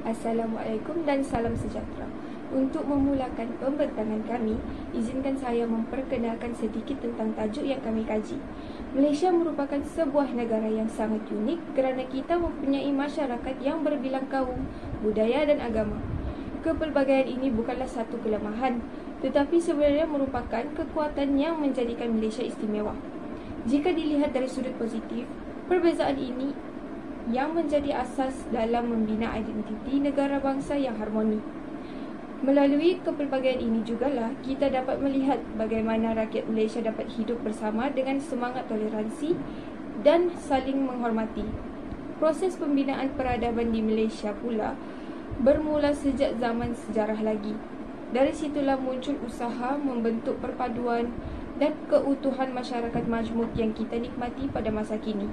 Assalamualaikum dan salam sejahtera. Untuk memulakan pembincangan kami, izinkan saya memperkenalkan sedikit tentang tajuk yang kami kaji. Malaysia merupakan sebuah negara yang sangat unik kerana kita mempunyai masyarakat yang berbilang kaum, budaya dan agama. Kepelbagaian ini bukanlah satu kelemahan, tetapi sebenarnya merupakan kekuatan yang menjadikan Malaysia istimewa. Jika dilihat dari sudut positif, perbezaan ini yang menjadi asas dalam membina identiti negara bangsa yang harmoni. Melalui kepelbagaian ini jugalah kita dapat melihat bagaimana rakyat Malaysia dapat hidup bersama dengan semangat toleransi dan saling menghormati. Proses pembinaan peradaban di Malaysia pula bermula sejak zaman sejarah lagi. Dari situlah muncul usaha membentuk perpaduan dan keutuhan masyarakat majmuk yang kita nikmati pada masa kini.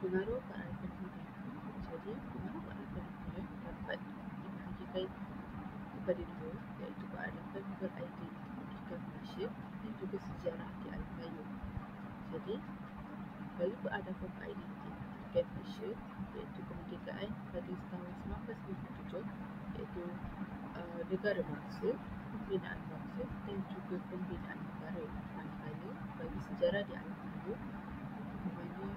Pengaruh kearifan budaya. Jadi, pengaruh kearifan budaya dapat dibahagikan kepada dua, iaitu kearifan beridentifikkan Malaysia dan juga sejarah di Alam Melayu. Jadi, kalau peradaban beridentifikkan Malaysia, iaitu kemerdekaan pada tahun 1957, iaitu negara bangsa, pembinaan bangsa dan juga pembinaan negara. Manakala bagi sejarah di Alam Melayu, di mana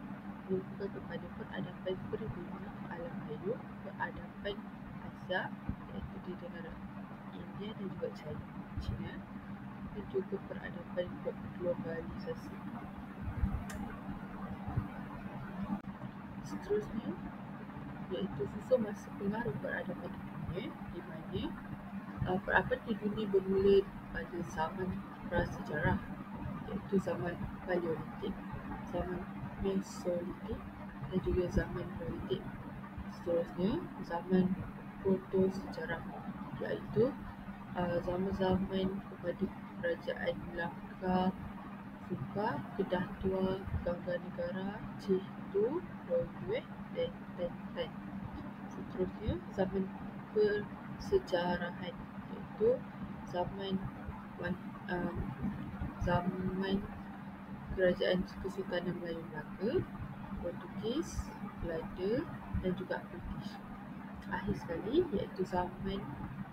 merupakan kepada peradaban pribumi Alam Melayu, peradaban Asia iaitu di negara India dan juga China dan juga peradaban globalisasi. Seterusnya iaitu susun masa pengaruh peradaban di dunia, di mana peradaban di dunia bermula pada zaman prasejarah iaitu zaman Paleolitik, zaman Mesolitik dan juga zaman Neolitik. Seterusnya zaman proto-sejarah iaitu zaman-zaman kepada kerajaan Melaka, Suka, Kedah Tua, Gangga Negara, Cihtu, Royue dan Tan. Seterusnya zaman persejarahan iaitu zaman Kerajaan Kesultanan Melayu Melaka, Portugis, Belanda dan juga British. Akhir sekali iaitu zaman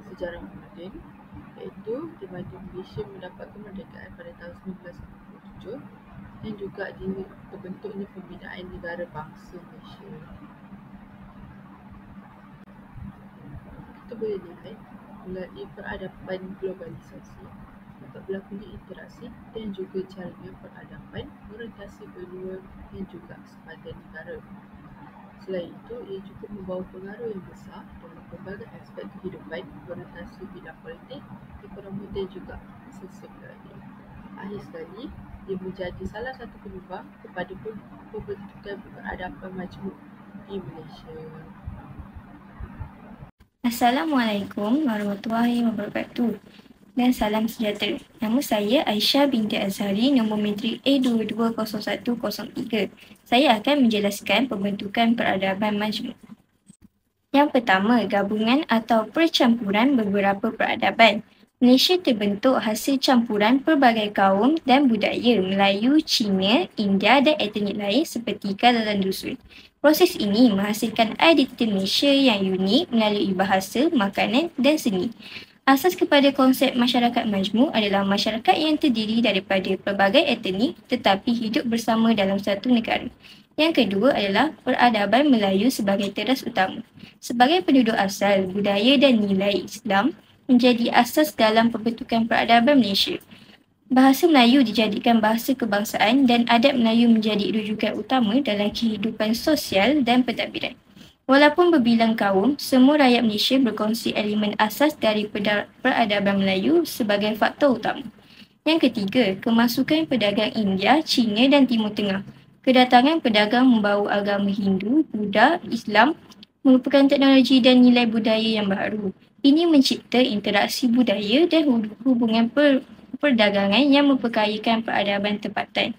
sejarah moden, iaitu di mana Malaysia mendapat kemerdekaan pada tahun 1947 dan juga terbentuknya pembinaan negara bangsa Malaysia. Kita boleh lihat melalui peradaban globalisasi dapat berlakunya interaksi dan juga jaringan peradaban merentasi benua dan juga sepadan negara. Selain itu, ia juga membawa pengaruh yang besar dalam pelbagai aspek kehidupan merentasi bidang politik, ekonomi dan juga sosial lainnya. Akhir sekali, ia menjadi salah satu penyumbang kepada pembentukan peradaban majmuk di Malaysia. Assalamualaikum warahmatullahi wabarakatuh dan salam sejahtera. Nama saya Aisyah binti Azhari, nombor matrik A220103. Saya akan menjelaskan pembentukan peradaban majmuk. Yang pertama, gabungan atau percampuran beberapa peradaban. Malaysia terbentuk hasil campuran pelbagai kaum dan budaya Melayu, Cina, India dan etnik lain seperti Kazakh Dusun. Proses ini menghasilkan identiti Malaysia yang unik melalui bahasa, makanan dan seni. Asas kepada konsep masyarakat majmuk adalah masyarakat yang terdiri daripada pelbagai etnik tetapi hidup bersama dalam satu negara. Yang kedua adalah peradaban Melayu sebagai teras utama. Sebagai penduduk asal, budaya dan nilai Islam menjadi asas dalam pembentukan peradaban Malaysia. Bahasa Melayu dijadikan bahasa kebangsaan dan adab Melayu menjadi rujukan utama dalam kehidupan sosial dan pentadbiran. Walaupun berbilang kaum, semua rakyat Malaysia berkongsi elemen asas dari peradaban Melayu sebagai faktor utama. Yang ketiga, kemasukan pedagang India, Cina dan Timur Tengah. Kedatangan pedagang membawa agama Hindu, Buddha, Islam merupakan teknologi dan nilai budaya yang baru. Ini mencipta interaksi budaya dan hubungan perdagangan yang memperkayakan peradaban tempatan.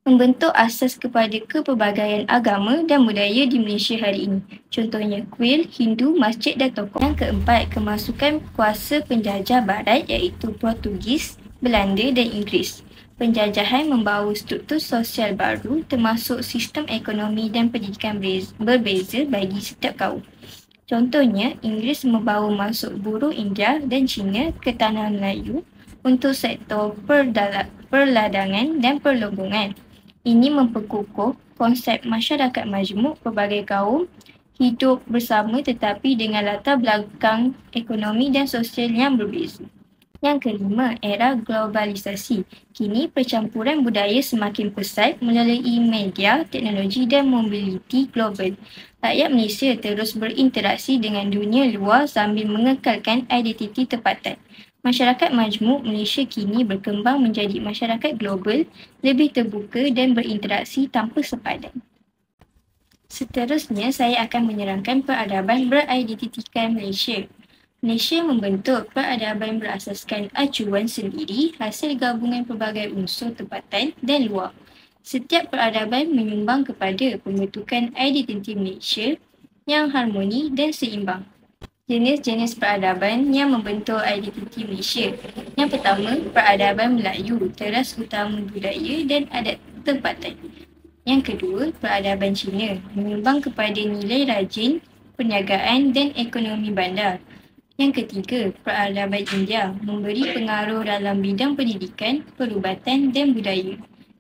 Membentuk asas kepada kepelbagaian agama dan budaya di Malaysia hari ini. Contohnya kuil, Hindu, masjid dan tokoh. Yang keempat, kemasukan kuasa penjajah barat iaitu Portugis, Belanda dan Inggeris. Penjajahan membawa struktur sosial baru termasuk sistem ekonomi dan pendidikan berbeza bagi setiap kaum. Contohnya, Inggeris membawa masuk buruh India dan Cina ke tanah Melayu untuk sektor perladangan dan perlonggongan. Ini memperkukuh konsep masyarakat majmuk pelbagai kaum hidup bersama tetapi dengan latar belakang ekonomi dan sosial yang berbeza. Yang kelima, era globalisasi. Kini percampuran budaya semakin pesat melalui media, teknologi dan mobiliti global. Rakyat Malaysia terus berinteraksi dengan dunia luar sambil mengekalkan identiti tempatan. Masyarakat majmuk Malaysia kini berkembang menjadi masyarakat global, lebih terbuka dan berinteraksi tanpa sepadan. Seterusnya, saya akan menerangkan peradaban beridentitikan Malaysia. Malaysia membentuk peradaban berasaskan acuan sendiri hasil gabungan pelbagai unsur tempatan dan luar. Setiap peradaban menyumbang kepada pembentukan identiti Malaysia yang harmoni dan seimbang. Jenis-jenis peradaban yang membentuk identiti Malaysia. Yang pertama, peradaban Melayu, teras utama budaya dan adat tempatan. Yang kedua, peradaban Cina, menyumbang kepada nilai rajin, perniagaan dan ekonomi bandar. Yang ketiga, peradaban India, memberi pengaruh dalam bidang pendidikan, perubatan dan budaya.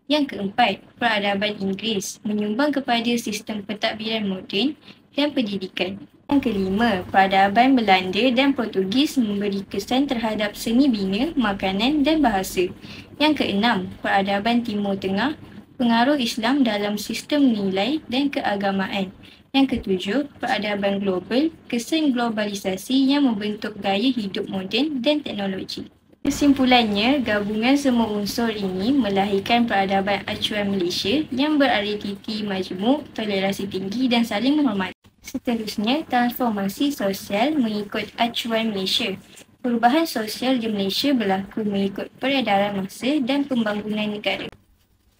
Yang keempat, peradaban Inggeris, menyumbang kepada sistem pentadbiran moden dan pendidikan. Yang kelima, peradaban Belanda dan Portugis memberi kesan terhadap seni bina, makanan dan bahasa. Yang keenam, peradaban Timur Tengah, pengaruh Islam dalam sistem nilai dan keagamaan. Yang ketujuh, peradaban global, kesan globalisasi yang membentuk gaya hidup moden dan teknologi. Kesimpulannya, gabungan semua unsur ini melahirkan peradaban acuan Malaysia yang beridentiti majmuk, toleransi tinggi dan saling menghormati. Seterusnya, transformasi sosial mengikut acuan Malaysia. Perubahan sosial di Malaysia berlaku mengikut peredaran masa dan pembangunan negara.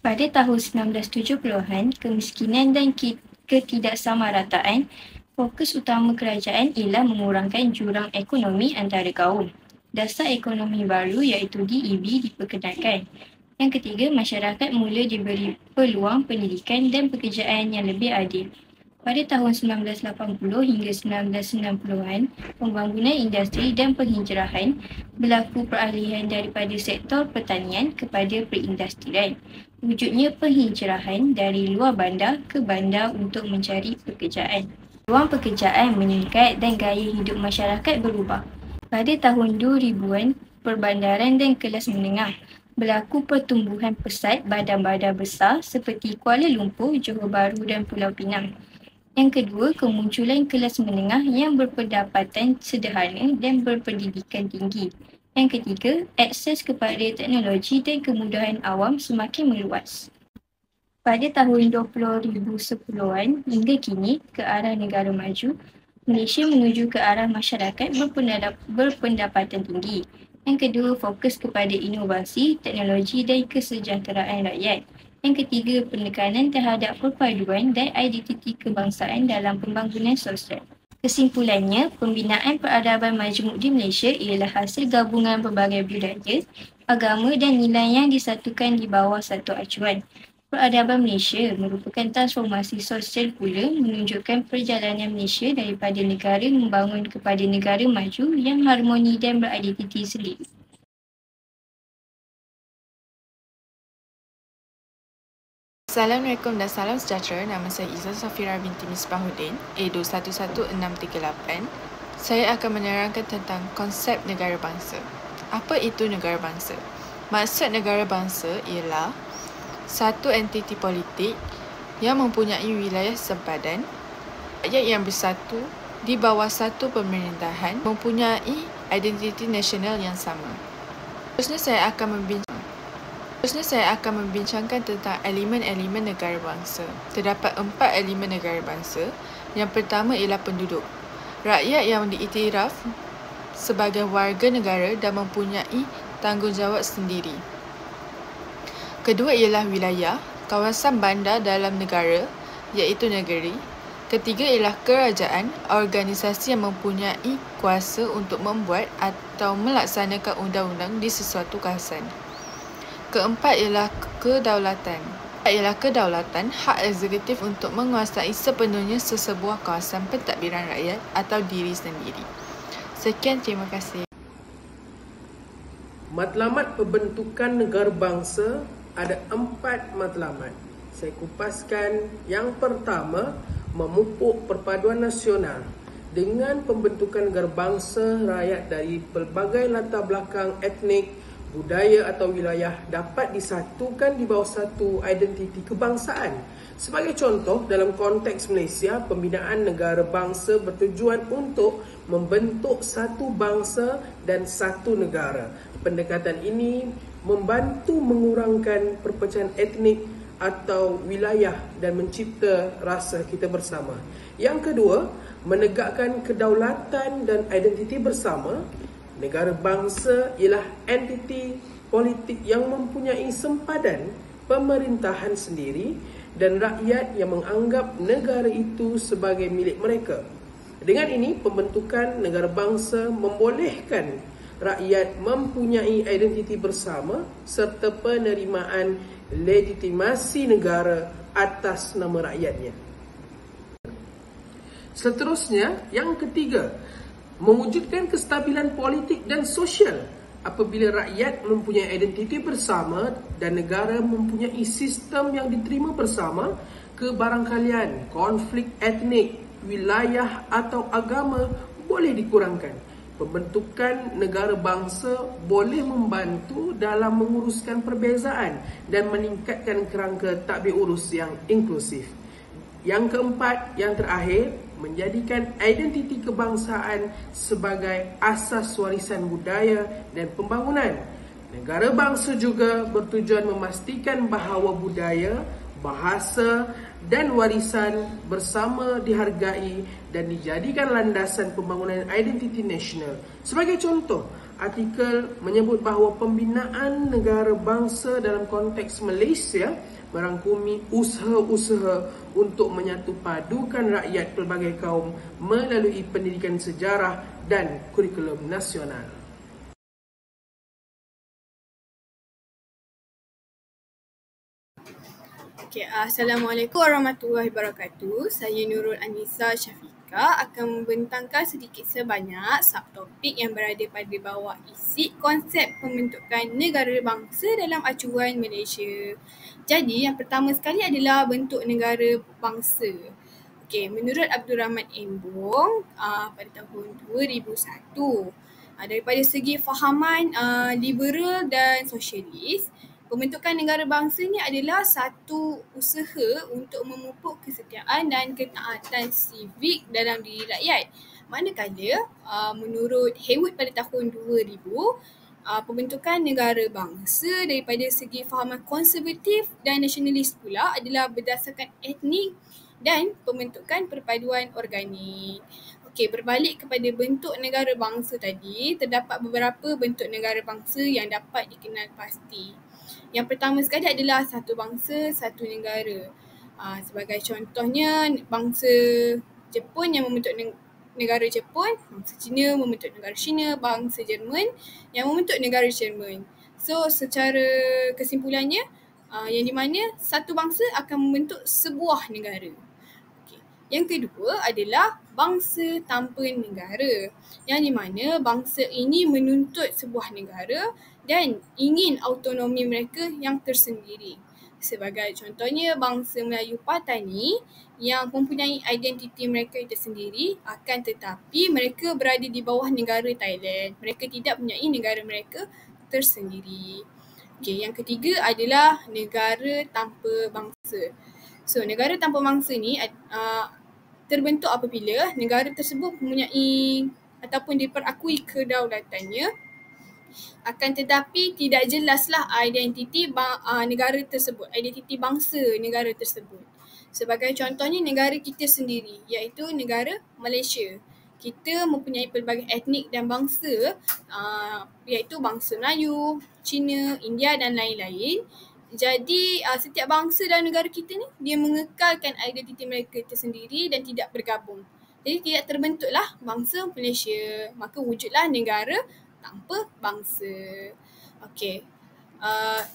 Pada tahun 1970-an, kemiskinan dan ketidaksamarataan, fokus utama kerajaan ialah mengurangkan jurang ekonomi antara kaum. Dasar ekonomi baru iaitu DEB diperkenalkan. Yang ketiga, masyarakat mula diberi peluang pendidikan dan pekerjaan yang lebih adil. Pada tahun 1980 hingga 1990-an, pembangunan industri dan penghijrahan berlaku peralihan daripada sektor pertanian kepada perindustrian. Wujudnya penghijrahan dari luar bandar ke bandar untuk mencari pekerjaan. Peluang pekerjaan meningkat dan gaya hidup masyarakat berubah. Pada tahun 2000-an, perbandaran dan kelas menengah berlaku pertumbuhan pesat badan-badan besar seperti Kuala Lumpur, Johor Bahru dan Pulau Pinang. Yang kedua, kemunculan kelas menengah yang berpendapatan sederhana dan berpendidikan tinggi. Yang ketiga, akses kepada teknologi dan kemudahan awam semakin meluas. Pada tahun 2010-an hingga kini, ke arah negara maju, Malaysia menuju ke arah masyarakat berpendapatan tinggi. Yang kedua, fokus kepada inovasi, teknologi dan kesejahteraan rakyat. Yang ketiga, penekanan terhadap perpaduan dan identiti kebangsaan dalam pembangunan sosial. Kesimpulannya, pembinaan peradaban majmuk di Malaysia ialah hasil gabungan pelbagai budaya, agama dan nilai yang disatukan di bawah satu acuan. Peradaban Malaysia merupakan transformasi sosial pula menunjukkan perjalanan Malaysia daripada negara membangun kepada negara maju yang harmoni dan beridentiti sendiri. Assalamualaikum dan salam sejahtera. Nama saya Izzah Safira binti Misbahuddin, A21168. Saya akan menerangkan tentang konsep negara bangsa. Apa itu negara bangsa? Maksud negara bangsa ialah satu entiti politik yang mempunyai wilayah sempadan, rakyat yang bersatu di bawah satu pemerintahan, mempunyai identiti nasional yang sama. Seterusnya saya akan membincangkan tentang elemen-elemen negara bangsa. Terdapat 4 elemen negara bangsa. Yang pertama ialah penduduk. Rakyat yang diiktiraf sebagai warga negara dan mempunyai tanggungjawab sendiri. Kedua ialah wilayah, kawasan bandar dalam negara iaitu negeri. Ketiga ialah kerajaan, organisasi yang mempunyai kuasa untuk membuat atau melaksanakan undang-undang di sesuatu kawasan. Keempat ialah kedaulatan. Ialah kedaulatan, hak eksekutif untuk menguasai sepenuhnya sesebuah kawasan pentadbiran rakyat atau diri sendiri. Sekian, terima kasih. Matlamat pembentukan negara bangsa ada 4 matlamat. Saya kupaskan. Yang pertama, memupuk perpaduan nasional. Dengan pembentukan negara bangsa, rakyat dari pelbagai latar belakang etnik, budaya atau wilayah dapat disatukan di bawah satu identiti kebangsaan. Sebagai contoh, dalam konteks Malaysia, pembinaan negara bangsa bertujuan untuk membentuk satu bangsa dan satu negara. Pendekatan ini membantu mengurangkan perpecahan etnik atau wilayah dan mencipta rasa kita bersama. Yang kedua, menegakkan kedaulatan dan identiti bersama. Negara bangsa ialah entiti politik yang mempunyai sempadan pemerintahan sendiri dan rakyat yang menganggap negara itu sebagai milik mereka. Dengan ini, pembentukan negara bangsa membolehkan rakyat mempunyai identiti bersama serta penerimaan legitimasi negara atas nama rakyatnya. Seterusnya, yang ketiga, mewujudkan kestabilan politik dan sosial. Apabila rakyat mempunyai identiti bersama dan negara mempunyai sistem yang diterima bersama, kebarangkalian, konflik etnik, wilayah atau agama boleh dikurangkan. Pembentukan negara bangsa boleh membantu dalam menguruskan perbezaan dan meningkatkan kerangka tadbir urus yang inklusif. Yang keempat, yang terakhir, menjadikan identiti kebangsaan sebagai asas warisan budaya dan pembangunan. Negara bangsa juga bertujuan memastikan bahawa budaya, bahasa dan warisan bersama dihargai dan dijadikan landasan pembangunan identiti nasional. Sebagai contoh, artikel menyebut bahawa pembinaan negara bangsa dalam konteks Malaysia merangkumi usaha-usaha untuk menyatupadukan rakyat pelbagai kaum melalui pendidikan sejarah dan kurikulum nasional. Assalamualaikum warahmatullahi wabarakatuh. Saya Nurul Anissa Syafiqah akan membentangkan sedikit sebanyak subtopik yang berada pada bawah isi konsep pembentukan negara bangsa dalam acuan Malaysia. Jadi, yang pertama sekali adalah bentuk negara bangsa. Menurut Abdul Rahman Embong pada tahun 2001, daripada segi fahaman liberal dan sosialis, pembentukan negara bangsa ni adalah satu usaha untuk memupuk kesetiaan dan ketaatan civic dalam diri rakyat. Manakala, menurut Haywood pada tahun 2000, pembentukan negara bangsa daripada segi fahaman konservatif dan nasionalis pula adalah berdasarkan etnik dan pembentukan perpaduan organik. Berbalik kepada bentuk negara bangsa tadi, terdapat beberapa bentuk negara bangsa yang dapat dikenal pasti. Yang pertama sekali adalah satu bangsa, satu negara. Sebagai contohnya, bangsa Jepun yang membentuk negara Jepun, bangsa Cina membentuk negara Cina, bangsa Jerman yang membentuk negara Jerman. So, secara kesimpulannya, yang di mana satu bangsa akan membentuk sebuah negara. Yang kedua adalah bangsa tanpa negara, yang di mana bangsa ini menuntut sebuah negara dan ingin autonomi mereka yang tersendiri. Sebagai contohnya, bangsa Melayu Patani yang mempunyai identiti mereka tersendiri, akan tetapi mereka berada di bawah negara Thailand. Mereka tidak mempunyai negara mereka tersendiri. Yang ketiga adalah negara tanpa bangsa. So, negara tanpa bangsa ni terbentuk apabila negara tersebut mempunyai ataupun diperakui kedaulatannya, akan tetapi tidak jelaslah identiti negara tersebut, identiti bangsa negara tersebut. Sebagai contohnya negara kita sendiri, iaitu negara Malaysia. Kita mempunyai pelbagai etnik dan bangsa, iaitu bangsa Melayu, Cina, India dan lain-lain. Jadi setiap bangsa dalam negara kita ni, dia mengekalkan identiti mereka tersendiri dan tidak bergabung. Jadi tidak terbentuklah bangsa Malaysia, maka wujudlah negara tanpa bangsa.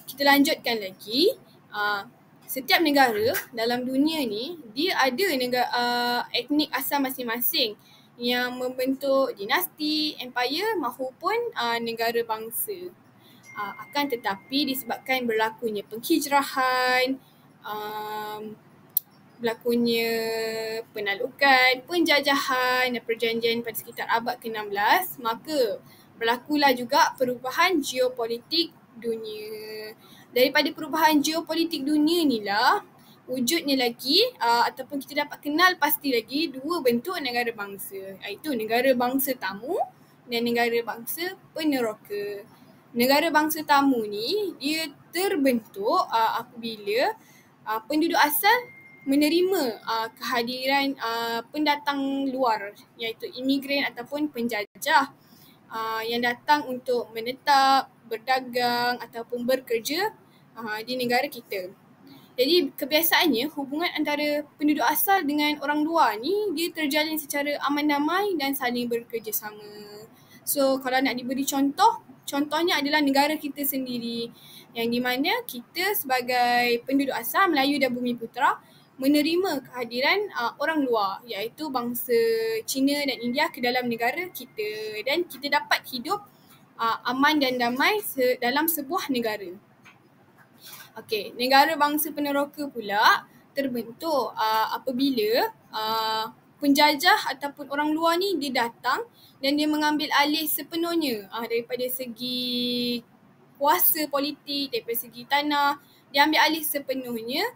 Kita lanjutkan lagi. Setiap negara dalam dunia ni, dia ada etnik asal masing-masing yang membentuk dinasti, empire maupun negara bangsa. Akan tetapi disebabkan berlakunya penghijrahan, berlakunya penaklukan, penjajahan dan perjanjian pada sekitar abad ke-16, maka berlakulah juga perubahan geopolitik dunia. Daripada perubahan geopolitik dunia inilah wujudnya lagi ataupun kita dapat kenal pasti lagi dua bentuk negara bangsa, iaitu negara bangsa tamu dan negara bangsa peneroka. Negara bangsa tamu ni dia terbentuk apabila penduduk asal menerima kehadiran pendatang luar, iaitu imigran ataupun penjajah yang datang untuk menetap, berdagang ataupun bekerja di negara kita. Jadi kebiasaannya hubungan antara penduduk asal dengan orang luar ni dia terjalin secara aman damai dan saling bekerjasama. So kalau nak diberi contohnya adalah negara kita sendiri, yang di mana kita sebagai penduduk asal Melayu dan Bumiputera menerima kehadiran orang luar, iaitu bangsa Cina dan India ke dalam negara kita, dan kita dapat hidup aman dan damai dalam sebuah negara. Okey, negara bangsa peneroka pula terbentuk apabila penjajah ataupun orang luar ni dia datang dan dia mengambil alih sepenuhnya daripada segi kuasa politik, daripada segi tanah, dia ambil alih sepenuhnya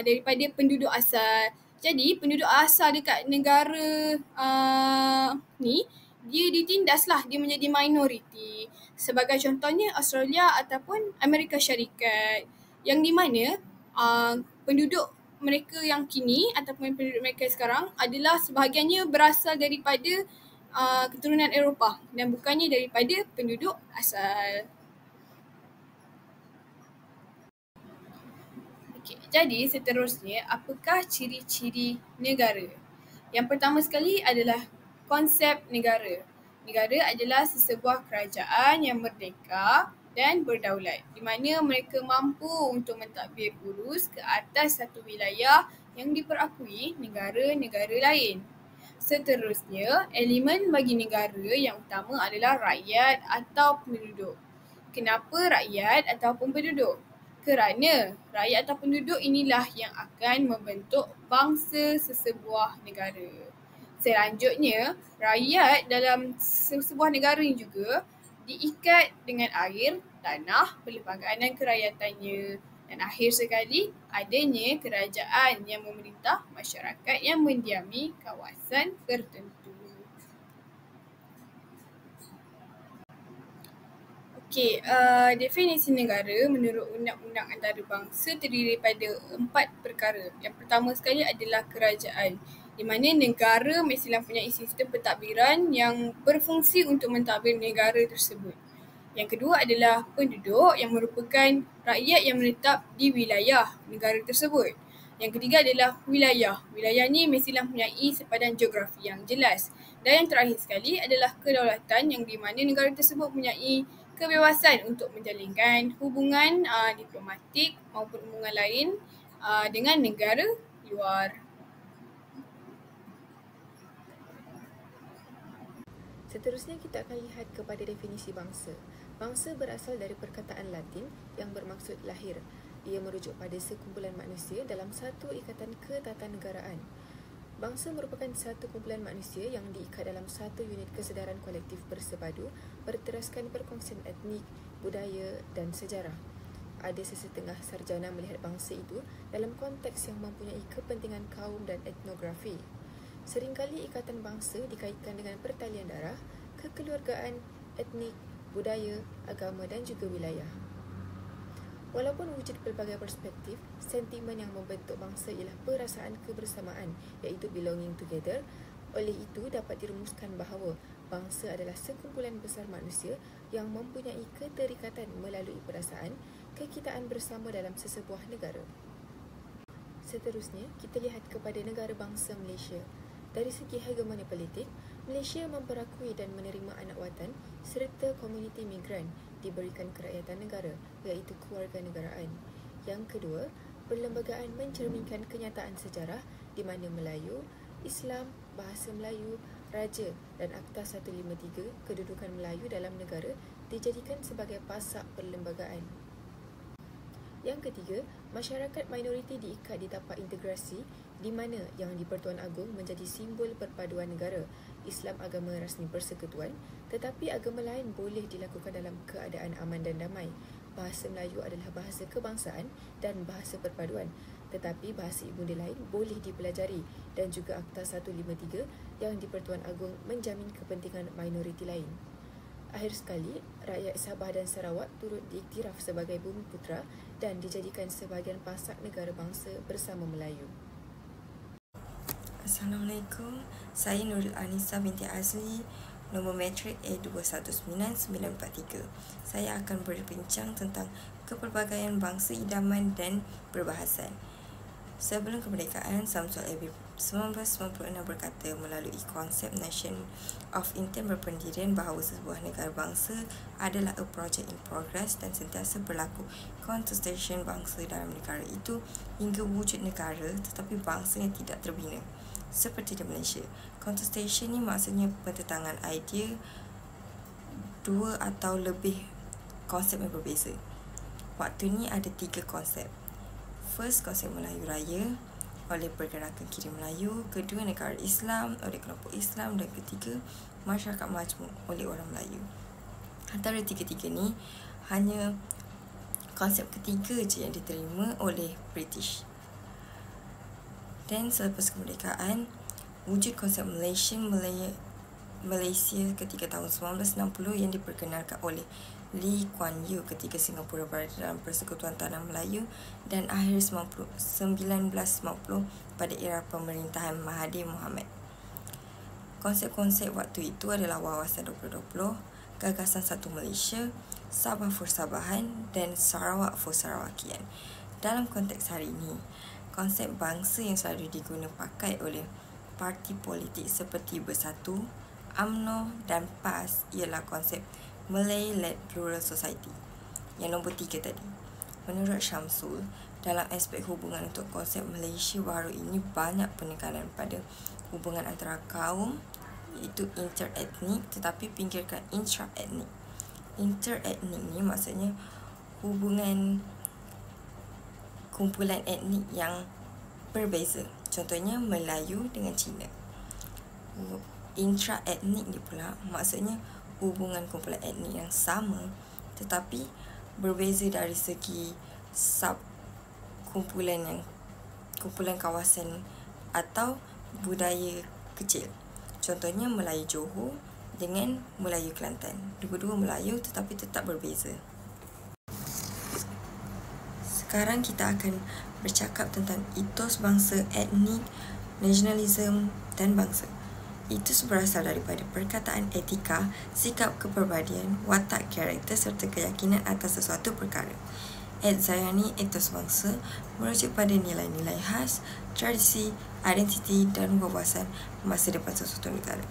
daripada penduduk asal. Jadi penduduk asal dekat negara ni dia ditindaslah, dia menjadi minoriti. Sebagai contohnya Australia ataupun Amerika Syarikat, yang di mana penduduk mereka yang kini ataupun penduduk mereka sekarang adalah sebahagiannya berasal daripada keturunan Eropah dan bukannya daripada penduduk asal. Okay, jadi seterusnya, apakah ciri-ciri negara? Yang pertama sekali adalah konsep negara. Negara adalah sesebuah kerajaan yang merdeka dan berdaulat, di mana mereka mampu untuk mentadbir urus ke atas satu wilayah yang diperakui negara-negara lain. Seterusnya, elemen bagi negara yang utama adalah rakyat atau penduduk. Kenapa rakyat ataupun penduduk? Kerana rakyat atau penduduk inilah yang akan membentuk bangsa sesebuah negara. Selanjutnya, rakyat dalam sebuah negara ini juga diikat dengan air, tanah, perlembagaan dan kerajaatannya. Dan akhir sekali, adanya kerajaan yang memerintah masyarakat yang mendiami kawasan tertentu. Okey, definisi negara menurut Undang-Undang Antarabangsa terdiri daripada 4 perkara. Yang pertama sekali adalah kerajaan, di mana negara mestilah mempunyai sistem pentadbiran yang berfungsi untuk mentadbir negara tersebut. Yang kedua adalah penduduk, yang merupakan rakyat yang menetap di wilayah negara tersebut. Yang ketiga adalah wilayah. Wilayah ni mestilah mempunyai sepadan geografi yang jelas. Dan yang terakhir sekali adalah kedaulatan, yang di mana negara tersebut mempunyai kebebasan untuk menjalinkan hubungan diplomatik maupun hubungan lain dengan negara luar. Seterusnya kita akan lihat kepada definisi bangsa. Bangsa berasal dari perkataan Latin yang bermaksud lahir. Ia merujuk pada sekumpulan manusia dalam satu ikatan ketatanegaraan. Bangsa merupakan satu kumpulan manusia yang diikat dalam satu unit kesedaran kolektif bersepadu berteraskan perkongsian etnik, budaya dan sejarah. Ada sesetengah sarjana melihat bangsa itu dalam konteks yang mempunyai kepentingan kaum dan etnografi. Seringkali ikatan bangsa dikaitkan dengan pertalian darah, kekeluargaan, etnik, budaya, agama dan juga wilayah. Walaupun wujud pelbagai perspektif, sentimen yang membentuk bangsa ialah perasaan kebersamaan, iaitu belonging together. Oleh itu, dapat dirumuskan bahawa bangsa adalah sekumpulan besar manusia yang mempunyai keterikatan melalui perasaan, kekitaan bersama dalam sesebuah negara. Seterusnya, kita lihat kepada negara bangsa Malaysia. Dari segi hegemoni politik, Malaysia memperakui dan menerima anak watan serta komuniti migran diberikan kerakyatan negara, iaitu kewarganegaraan. Yang kedua, perlembagaan mencerminkan kenyataan sejarah di mana Melayu, Islam, Bahasa Melayu, Raja dan Akta 153 kedudukan Melayu dalam negara dijadikan sebagai pasak perlembagaan. Yang ketiga, masyarakat minoriti diikat di tapak integrasi di mana Yang di-Pertuan Agong menjadi simbol perpaduan negara, Islam agama rasmi persekutuan, tetapi agama lain boleh dilakukan dalam keadaan aman dan damai. Bahasa Melayu adalah bahasa kebangsaan dan bahasa perpaduan, tetapi bahasa ibunda lain boleh dipelajari, dan juga Akta 153 Yang di-Pertuan Agong menjamin kepentingan minoriti lain. Akhir sekali, rakyat Sabah dan Sarawak turut diiktiraf sebagai bumi putera dan dijadikan sebahagian pasak negara bangsa bersama Melayu. Assalamualaikum, saya Nurul Anissa binti Azli, nombor matrik A219943. Saya akan berbincang tentang kepelbagaian bangsa idaman dan perbahasan. Sebelum kemerdekaan, Samsul Ebib 1996 berkata melalui konsep Nation of Intent berpendirian bahawa sebuah negara bangsa adalah a project in progress dan sentiasa berlaku contestation bangsa dalam negara itu hingga wujud negara tetapi bangsanya tidak terbina. Seperti di Malaysia, contestation ni maksudnya pententangan idea dua atau lebih konsep yang berbeza. Waktu ni ada 3 konsep. First, konsep Melayu Raya oleh Pergerakan Kiri Melayu, kedua, negara Islam oleh kelompok Islam, dan ketiga, masyarakat majmuk oleh orang Melayu. Antara 3-3 ni, hanya konsep ketiga je yang diterima oleh British. Dan selepas kemerdekaan, wujud konsep Malaysia ketika tahun 1960 yang diperkenalkan oleh Lee Kuan Yew ketika Singapura berada dalam Persekutuan Tanah Melayu, dan akhir 1990 pada era pemerintahan Mahathir Mohamad. Konsep-konsep waktu itu adalah Wawasan 2020, Gagasan Satu Malaysia, Sabah for Sabahan dan Sarawak for Sarawakian. Dalam konteks hari ini, konsep bangsa yang selalu digunakan pakai oleh parti politik seperti Bersatu, UMNO dan PAS ialah konsep Malay-led Plural Society. Yang nombor 3 tadi. Menurut Syamsul, dalam aspek hubungan untuk konsep Malaysia baru ini banyak penekanan pada hubungan antara kaum, iaitu interetnik, tetapi pinggirkan intra-etnik. Interetnik ni maksudnya hubungan kumpulan etnik yang berbeza. Contohnya Melayu dengan Cina. Intra-etnik ni pula maksudnya hubungan kumpulan etnik yang sama tetapi berbeza dari segi kumpulan kawasan atau budaya kecil. Contohnya Melayu Johor dengan Melayu Kelantan. Dua-dua Melayu tetapi tetap berbeza. Sekarang kita akan bercakap tentang etos bangsa, etnik, nasionalisme dan bangsa. Etos berasal daripada perkataan etika, sikap kepribadian, watak karakter serta keyakinan atas sesuatu perkara. Zayani, etos bangsa, merujuk pada nilai-nilai khas, tradisi, identiti dan wawasan masa depan sesuatu negara.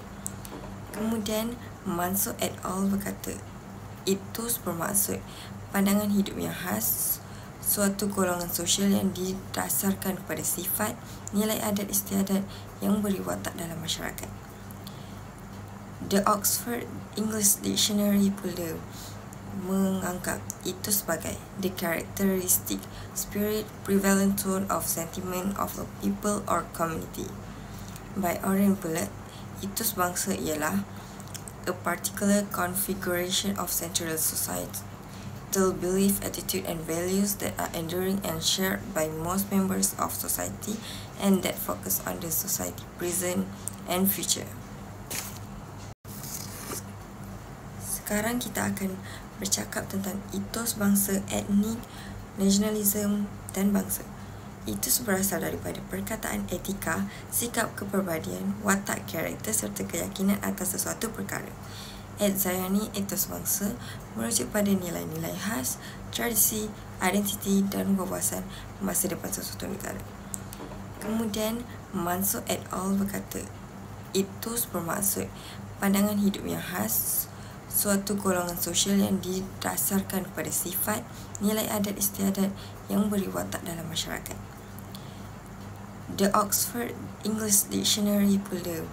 Kemudian, Mansur et al. Berkata, etos bermaksud pandangan hidup yang khas, suatu golongan sosial yang didasarkan pada sifat, nilai adat istiadat yang beri watak dalam masyarakat. The Oxford English Dictionary pula menganggap itu sebagai the characteristic spirit, prevalent tone of sentiment of a people or community. By Oren pula, etos bangsa ialah a particular configuration of central societal belief, attitude and values that are enduring and shared by most members of society and that focus on the society present and future. Sekarang kita akan bercakap tentang etos bangsa, etnik, nasionalisme dan bangsa. Etos berasal daripada perkataan etika, sikap kepribadian, watak karakter serta keyakinan atas sesuatu perkara. Zayani, etos bangsa, merujuk pada nilai-nilai khas, tradisi, identiti dan wawasan masa depan sesuatu negara. Kemudian, Mansur et al. Berkata, Etos bermaksud pandangan hidup yang khas suatu golongan sosial yang didasarkan pada sifat, nilai adat istiadat yang beri watak dalam masyarakat. The Oxford English Dictionary pula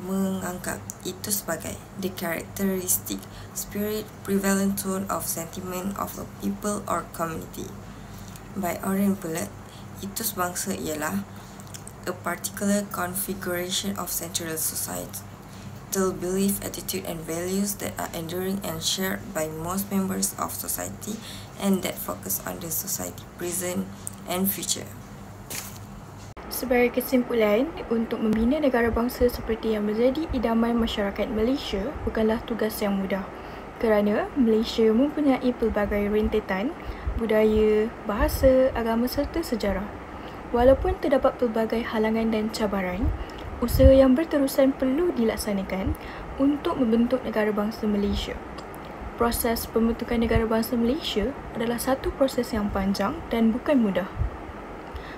menganggap itu sebagai the characteristic spirit, prevalent tone of sentiment of a people or community. By Oren pula, etos bangsa ialah a particular configuration of central societal belief, attitude and values that are enduring and shared by most members of society and that focus on the society present and future. Sebagai kesimpulan, untuk membina negara bangsa seperti yang menjadi idaman masyarakat Malaysia bukanlah tugas yang mudah kerana Malaysia mempunyai pelbagai rentetan, budaya, bahasa, agama serta sejarah. Walaupun terdapat pelbagai halangan dan cabaran, usaha yang berterusan perlu dilaksanakan untuk membentuk negara bangsa Malaysia. Proses pembentukan negara bangsa Malaysia adalah satu proses yang panjang dan bukan mudah.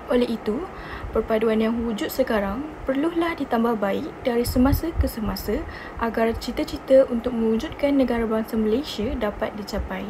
Oleh itu, perpaduan yang wujud sekarang perlulah ditambah baik dari semasa ke semasa agar cita-cita untuk mewujudkan negara bangsa Malaysia dapat dicapai.